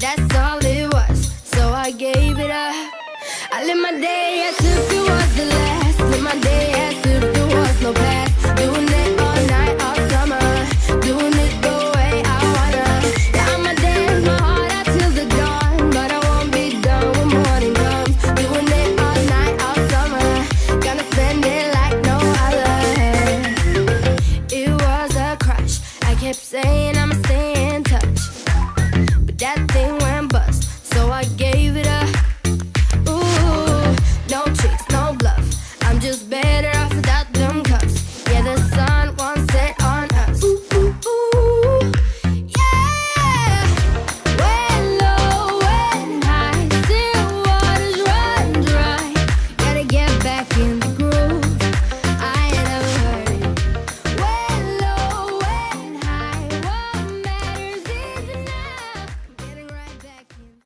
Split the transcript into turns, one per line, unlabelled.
that's all it was. So I gave it up. I live my day as if it was the last. Live my day as if there was no past. Doing it all night, all summer. Doing it the way I wanna. Yeah, I'ma dance my heart out till the dawn, but I won't be done when morning comes. Doing it all night, all summer. Gonna spend it like no other. It was a crush. I kept saying